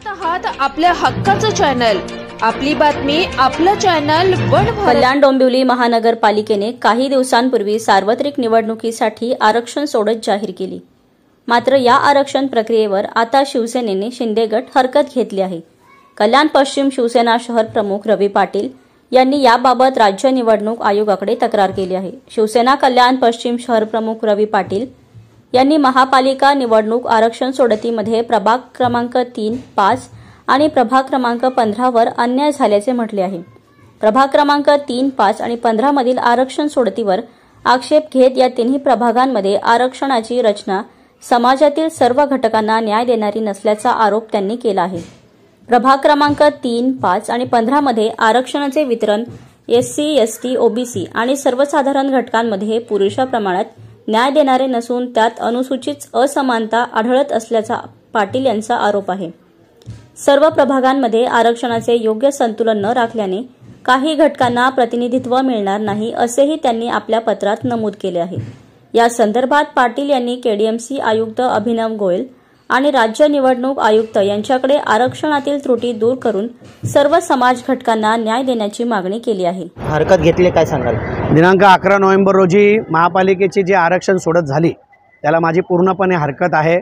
पाहत आहात आपल्या हक्काचं चॅनल, आपली बातमी, आपलं चॅनल वन भारत। कल्याण डोंबिवली महानगरपालिकेने काही दिवसांपूर्वी सार्वत्रिक निवडणुकीसाठी आरक्षण सोडत जाहीर केली। मात्र या आरक्षण प्रक्रियेवर आता शिवसेनेने शिंदे गट हरकत घेतली आहे। कल्याण पश्चिम शिवसेना शहर प्रमुख रवी पाटील यांनी याबाबत राज्य निवडणूक आयोगाकडे तक्रार केली आहे। शिवसेना कल्याण पश्चिम शहर प्रमुख रवी पाटील यांनी महापालिका निवडणूक आरक्षण सोडतीमध्ये प्रभाग क्रमांक 3, 5 आणि प्रभाग क्रमांक 15 वर अन्याय झाल्याचे म्हटले आहे। प्रभाग क्रमांक 3, 5 आणि 15 मधील आरक्षण सोडतीवर आक्षेप घेत या तिन्ही प्रभागांमध्ये आरक्षणाची रचना समाजातील सर्व घटकांना न्याय देणारी नसल्याचा आरोप त्यांनी केला आहे। प्रभाग क्रमांक 3, 5 आणि 15 मध्ये आरक्षणाचे वितरण SC, ST, OBC आणि सर्वसाधारण घटकांमध्ये पुरेशा प्रमाणात न्याय देणारे नसून त्यात अनुसूचित असमानता आढळत असल्याचा पाटील यांचा आरोप आहे। सर्व प्रभागांमध्ये आरक्षणाचे योग्य संतुलन न राखल्याने काही घटकांना प्रतिनिधित्व मिळणार नाही असेही त्यांनी आपल्या पत्रात नमूद केले आहे। या संदर्भात पाटील यांनी KDMC आयुक्त अभिनव गोयल आणि राज्य निवडणूक आयुक्त यांच्याकडे आरक्षणातील त्रुटी दूर करून सर्व समाज घटकांना न्याय देण्याची मागणी केली आहे। हरकत घेतली काय सांगाल? दिनांक 11 नोव्हेंबर रोजी महापालिकेची जी आरक्षण सोडत झाली त्याला माझी पूर्णपणे हरकत आहे,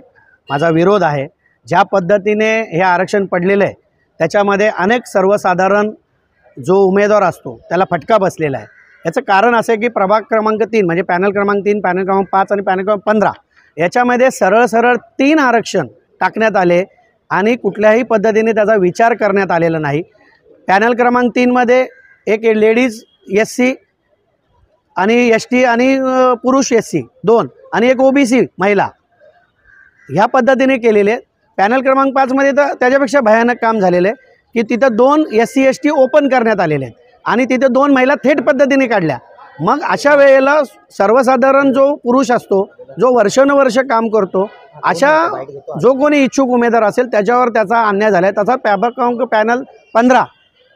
माझा विरोध आहे। ज्या पद्धतीने हे आरक्षण पडलेलं आहे त्याच्यामध्ये अनेक सर्वसाधारण जो उमेदवार असतो त्याला फटका बसलेला आहे। याचं कारण असं आहे की प्रभाग क्रमांक 3 म्हणजे पॅनल क्रमांक 3, पॅनल क्रमांक 5 आणि पॅनल क्रमांक 15 याच्यामध्ये सरळ 3 आरक्षण टाकण्यात आले आणि कुठल्याही पद्धतीने त्याचा विचार करण्यात आलेला नाही। पॅनल क्रमांक 3 मध्ये एक लेडीज SC आणि ST आणि पुरुष SC 2 आणि एक OBC महिला ह्या पद्धतीने केलेले। पॅनल क्रमांक 5 मध्ये तर त्याच्यापेक्षा भयानक काम झालेलं आहे की तिथं 2 SC ST ओपन करण्यात आलेले आहेत आणि तिथे 2 महिला थेट पद्धतीने काढल्या। मग अशा वेळेला सर्वसाधारण जो पुरुष असतो जो वर्षानुवर्ष काम करतो अशा जो कोणी इच्छुक उमेदवार असेल त्याच्यावर त्याचा अन्याय झाला आहे। तसा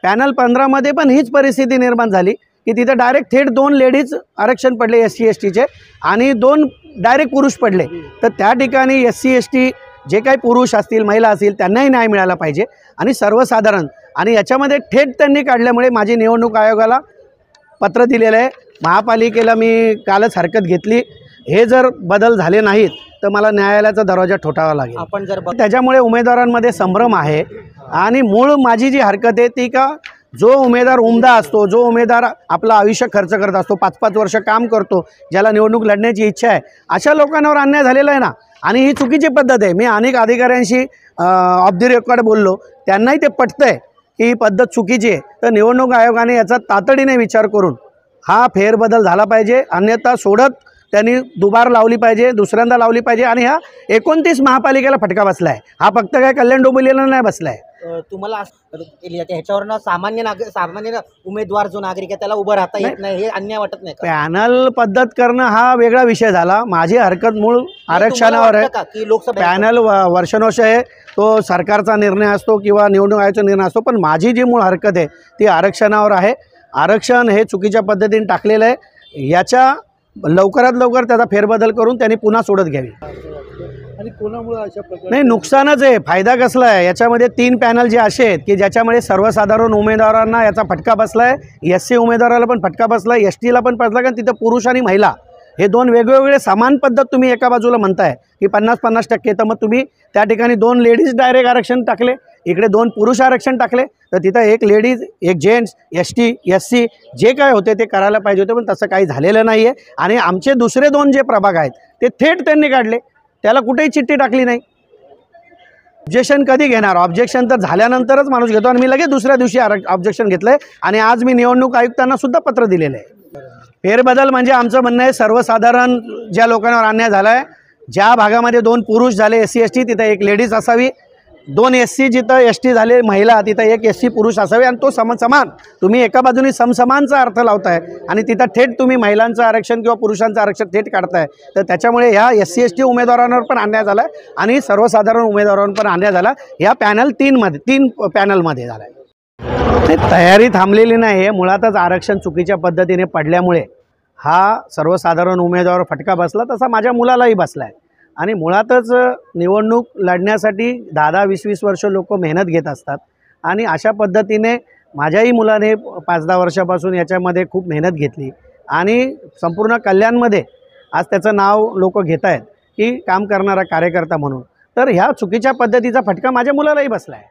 पॅनल 15 मध्ये पण हीच परिस्थिती निर्माण झाली की तिथे डायरेक्ट थेट 2 लेडीज आरक्षण पडले SC STचे आणि 2 डायरेक्ट पुरुष पडले। तर त्या ठिकाणी SC ST जे काही पुरुष असतील महिला असतील त्यांनाही न्याय मिळाला पाहिजे आणि सर्वसाधारण आणि याच्यामध्ये थेट त्यांनी काढल्यामुळे माझी निवडणूक आयोगाला पत्र दिलेलं आहे। महापालिकेला मी कालच हरकत घेतली। हे जर बदल झाले नाहीत तर मला न्यायालयाचा दरवाजा ठोठावा लागेल। आपण जर त्याच्यामुळे उमेदवारांमध्ये संभ्रम आहे आणि मूळ माझी जी हरकत आहे ती का जो उमेदवार उमदा असतो, जो उमेदवार आपलं आयुष्य खर्च करत असतो, 5-5 वर्ष काम करतो, ज्याला निवडणूक लढण्याची इच्छा आहे अशा लोकांवर अन्याय झालेला आहे ना। आणि ही चुकीची पद्धत आहे। मी अनेक अधिकाऱ्यांशी ऑफ द रेकॉर्ड बोललो, त्यांनाही ते पटतंय की ही पद्धत चुकीची आहे। तर निवडणूक आयोगाने याचा तातडीने विचार करून हा फेरबदल झाला पाहिजे, अन्यथा सोडत त्यांनी दुबार लावली पाहिजे, दुसऱ्यांदा लावली पाहिजे। आणि हा 29 महापालिकेला फटका बसला आहे, हा फक्त काय कल्याण डोंबिवलीला नाही बसला आहे। तुम्हाला ह्याच्यावरनं सामान्य उमेदवार जो नागरिक आहे त्याला उभं राहता येत नाही, हे अन्याय वाटत नाही? पॅनल पद्धत करणं हा वेगळा विषय झाला। माझी हरकत मूळ आरक्षणावर आहे की लोकसभा पॅनल वर्षानुवर्ष आहे तो सरकारचा निर्णय असतो किंवा निवडणूक आयोगाचा निर्णय असतो, पण माझी जी मूळ हरकत आहे ती आरक्षणावर आहे। आरक्षण हे चुकीच्या पद्धतीने टाकलेलं आहे, याच्या लवकरात लवकर त्याचा फेरबदल करून त्यांनी पुन्हा सोडत घ्यावी। आणि कोणामुळे अशा प्रकारे नाही, नुकसानच आहे, फायदा कसला आहे? याच्यामध्ये 3 पॅनल जे असे आहेत की ज्याच्यामध्ये सर्वसाधारण उमेदवारांना याचा फटका बसला आहे, SC उमेदवाराला पण फटका बसला आहे, STला पण बसला, कारण तिथं पुरुष आणि महिला हे 2 वेगवेगळे समान पद्धत तुम्ही एका बाजूला म्हणताय की 50-50%। तर मग तुम्ही त्या ठिकाणी 2 लेडीज डायरेक्ट आरक्षण टाकले, इकडे 2 पुरुष आरक्षण टाकले, तर तिथं एक लेडीज एक जेंट्स ST SC जे काय होते ते करायला पाहिजे होते, पण तसं काही झालेलं नाही आहे। आणि आमचे दुसरे 2 जे प्रभाग आहेत ते थेट त्यांनी काढले, त्याला कुठेही चिठ्ठी टाकली नाही। ऑब्जेक्शन कधी घेणार? ऑब्जेक्शन तर झाल्यानंतरच माणूस घेतो आणि मी लगेच दुसऱ्या दिवशी ऑब्जेक्शन घेतलं आहे आणि आज मी निवडणूक आयुक्तांना सुद्धा पत्र दिलेलं आहे। फेरबदल म्हणजे आमचं म्हणणं आहे सर्वसाधारण ज्या लोकांवर अन्याय झाला आहे, ज्या भागामध्ये 2 पुरुष झाले SC ST तिथं 1 लेडीज असावी, 2 SC जिथं ST झाले महिला तिथं 1 SC पुरुष असावे आणि तो समान तुम्ही एका बाजूने समसमानचा अर्थ लावताय आणि तिथं थेट तुम्ही महिलांचं आरक्षण किंवा पुरुषांचं आरक्षण थेट काढताय। तर त्याच्यामुळे ह्या SC ST उमेदवारांवर पण अन्याय झाला आहे आणि सर्वसाधारण उमेदवारांवर पण अन्याय झाला या पॅनल 3 पॅनलमध्ये झाला आहे। तयारी थांबलेली नाही आहे, मुळातच आरक्षण चुकीच्या पद्धतीने पडल्यामुळे हा सर्वसाधारण उमेदवार फटका बसला, तसा माझ्या मुलालाही बसला आहे। आणि मुळातच निवडणूक लढण्यासाठी 10-20 वर्ष लोक मेहनत घेत असतात आणि अशा पद्धतीने माझ्याही मुलाने 5-10 वर्षापासून याच्यामध्ये खूप मेहनत घेतली आणि संपूर्ण कल्याणमध्ये आज त्याचं नाव लोक घेत आहेत की काम करणारा कार्यकर्ता म्हणून. तर ह्या चुकीच्या पद्धतीचा फटका माझ्या मुलालाही बसला आहे.